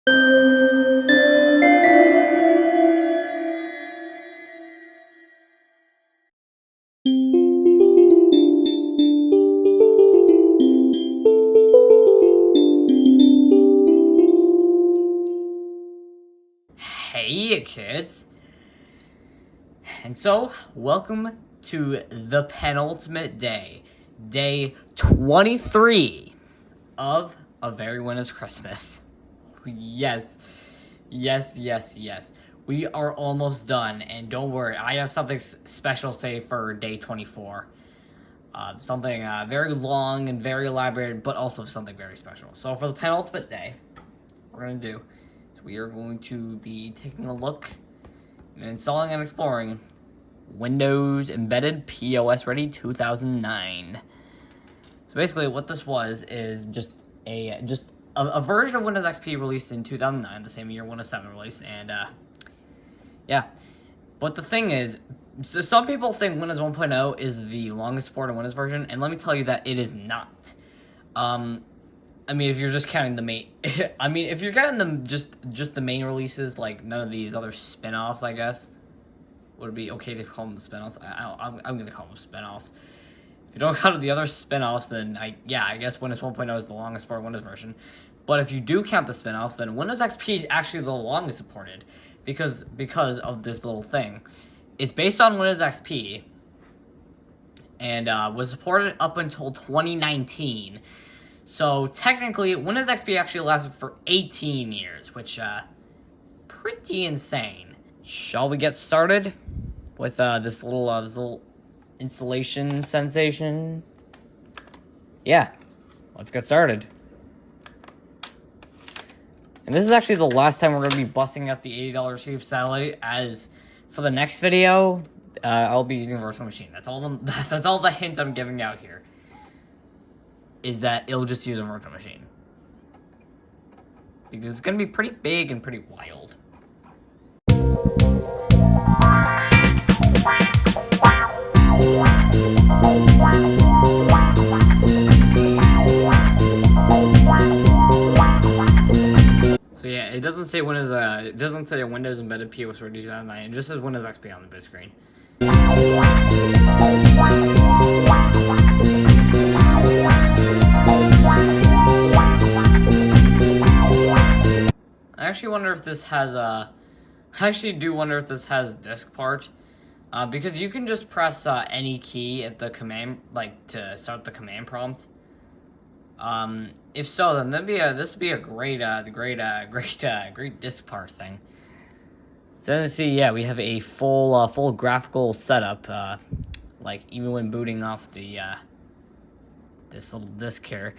Hey kids, and so welcome to the penultimate day, day 23 of A Very Winner's Christmas. Yes, we are almost done, and don't worry, I have something special to say for day 24. Something very long and very elaborate, but also something very special. So for the penultimate day, what we're going to do is we are going to be taking a look and installing and exploring Windows Embedded POSReady 2009. So basically what this was is just a version of Windows XP released in 2009, the same year Windows 7 released, and yeah. But the thing is, so some people think Windows 1.0 is the longest supported Windows version, and let me tell you that it is not. I mean, if you're just counting the main, if you're counting them just the main releases, like none of these other spin-offs, I guess, would it be okay to call them spin-offs? I'm gonna call them spin-offs. If you don't count the other spin-offs, then I guess Windows 1.0 is the longest supported Windows version. But if you do count the spin-offs, then Windows XP is actually the longest supported because of this little thing. It's based on Windows XP and was supported up until 2019. So technically, Windows XP actually lasted for 18 years, which pretty insane. Shall we get started with this little installation sensation? Yeah, let's get started. And this is actually the last time we're going to be busting out the $80 cheap satellite, as for the next video, I'll be using a virtual machine. That's all the hints I'm giving out here, is that it'll just use a virtual machine. Because it's going to be pretty big and pretty wild. So yeah, it doesn't say Windows. It doesn't say Windows Embedded POSReady 2009. It just says Windows XP on the big screen. I actually wonder if this has I actually do wonder if this has disk part, because you can just press any key at the command, like to start the command prompt. If so, then this would be a great disk part thing. So let's see, yeah, we have a full graphical setup, like even when booting off the this little disk here,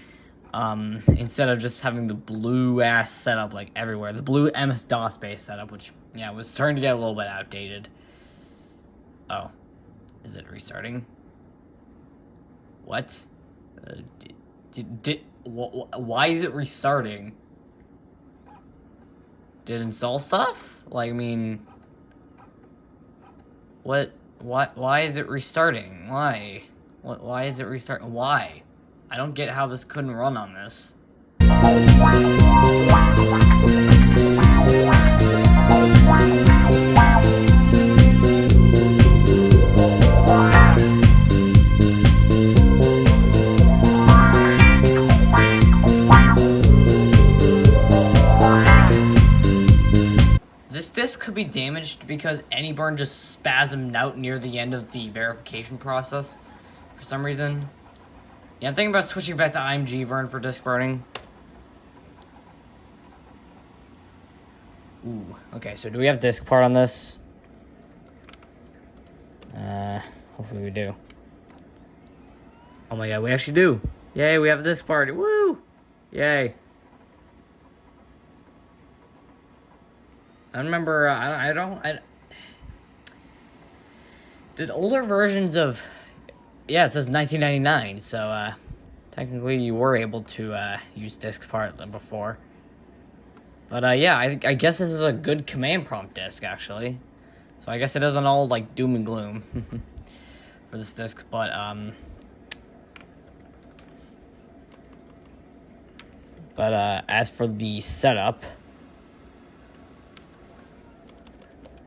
instead of just having the blue ass setup like everywhere, the blue MS-DOS based setup, which was starting to get a little bit outdated. Oh, is it restarting? What? Why is it restarting? Did it install stuff? Like, I mean, what? Why is it restarting? Why? Why is it restarting? Why? I don't get how this couldn't run on this. This disk could be damaged because any burn just spasmed out near the end of the verification process for some reason. Yeah, I'm thinking about switching back to IMG burn for disk burning. Ooh, okay, so do we have disk part on this? Hopefully we do. Oh my god, we actually do. Yay, we have this part. Woo! Yay. I remember, did older versions of, yeah, it says 1999, so, technically you were able to, use disk part before. But, yeah, I guess this is a good command prompt disk, actually. So I guess it isn't all, like, doom and gloom for this disk, but, as for the setup,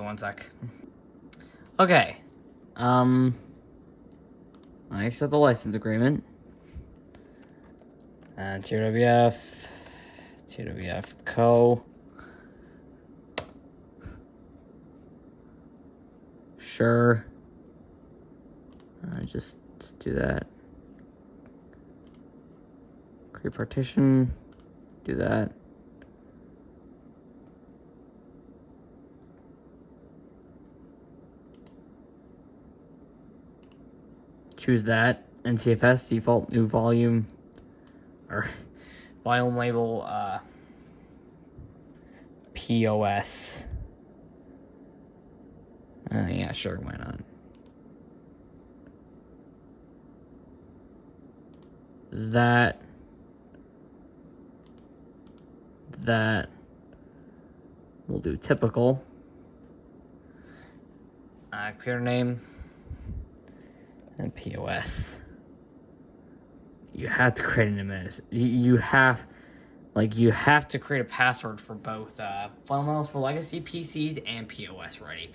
Okay, one sec. Okay. I accept the license agreement. And TWF Co. Sure. Just do that. Create partition. Do that. Choose that. NCFS default new volume or volume label POS. Yeah, sure, why not? That we'll do typical. Computer name and POS. You have to create an image. You have to create a password for both fundamentals for legacy PCs and POSReady.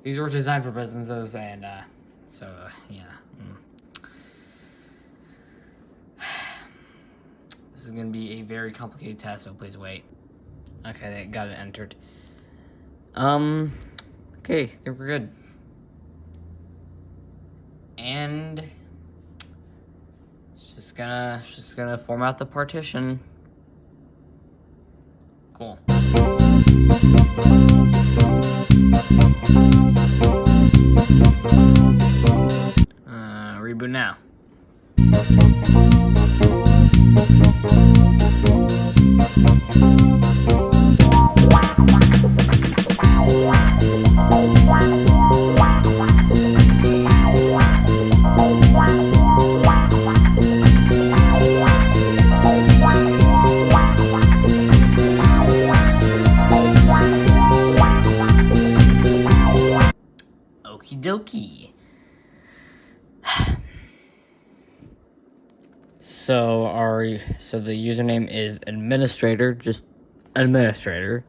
These were designed for businesses, and yeah. This is going to be a very complicated test, so please wait. Okay, they got it entered. Okay, I think we're good. And it's just gonna format the partition. Cool. Reboot now. Okie dokie. So the username is administrator, just administrator.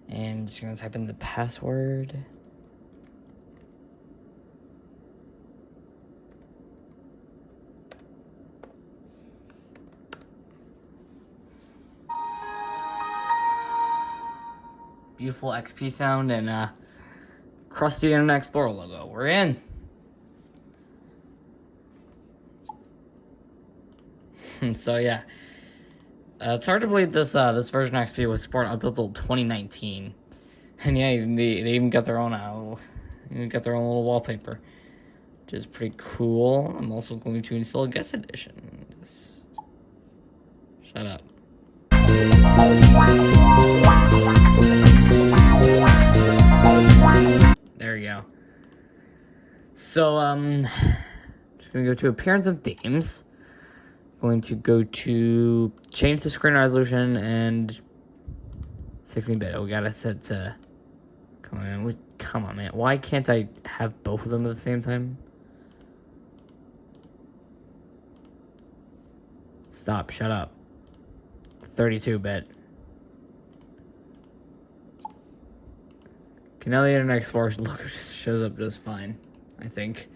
And I'm just gonna type in the password. Beautiful XP sound and crusty Internet Explorer logo. We're in. So yeah, it's hard to believe this version of XP was supported up until 2019, and yeah, they even got their own little wallpaper, which is pretty cool. I'm also going to install a guest edition. Shut up. There you go. So just gonna go to appearance and themes. Going to go to change the screen resolution and 16-bit. Oh, we gotta set to. Come on, man. Why can't I have both of them at the same time? Stop. Shut up. 32-bit. Okay, now the Internet Explorer look just shows up just fine, I think.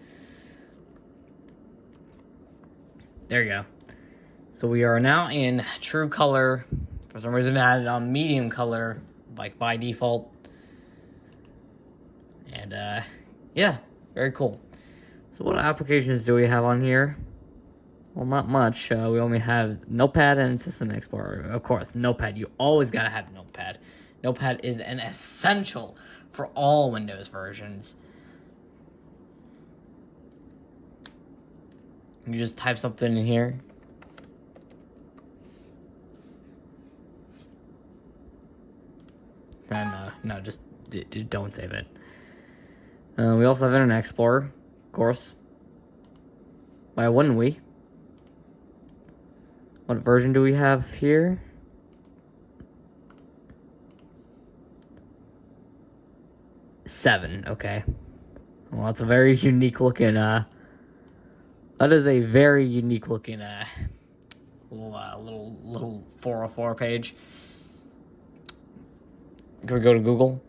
There you go. So we are now in true color. For some reason, I had it on medium color, like by default. And yeah, very cool. So what applications do we have on here? Well, not much. We only have Notepad and System Explorer. Of course, Notepad. You always gotta have Notepad. Notepad is an essential for all Windows versions. You just type something in here. No, just don't save it. We also have Internet Explorer, of course. Why wouldn't we? What version do we have here? 7, okay. Well, that's a very unique looking, that is a very unique looking, little 404 page. Can we go to Google?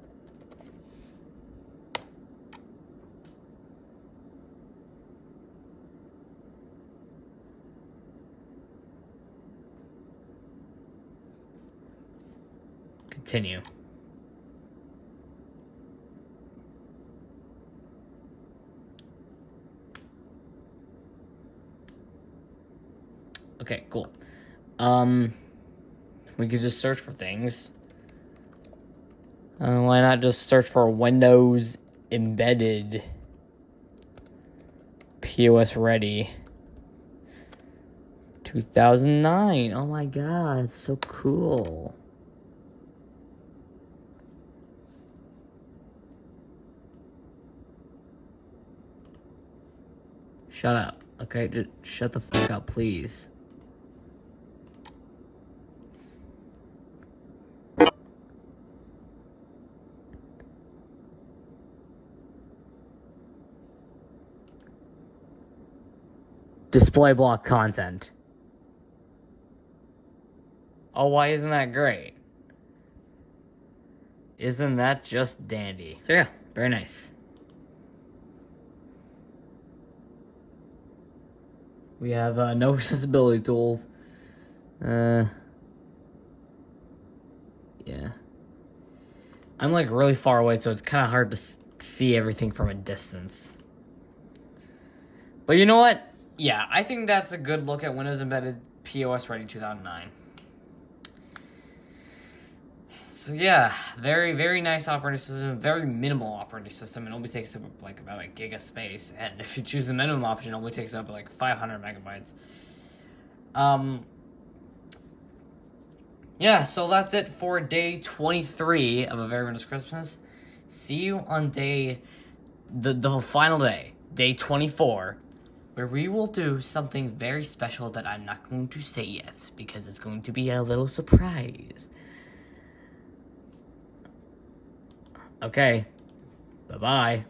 continue. Okay, cool. We could just search for things. Why not just search for Windows Embedded POSReady 2009. Oh my god, it's so cool. Shut up. Okay, just shut the fuck up, please. Display block content. Oh, why isn't that great? Isn't that just dandy? So yeah, very nice. We have no accessibility tools. Yeah. I'm like really far away, so it's kind of hard to see everything from a distance. But you know what? Yeah, I think that's a good look at Windows Embedded POSReady 2009. So yeah, very, very nice operating system, very minimal operating system. It only takes up like about a gig of space, and if you choose the minimum option, it only takes up like 500 megabytes. Yeah, so that's it for day 23 of A Very Windows Christmas. See you on the final day, day 24, where we will do something very special that I'm not going to say yet, because it's going to be a little surprise. Okay, bye-bye.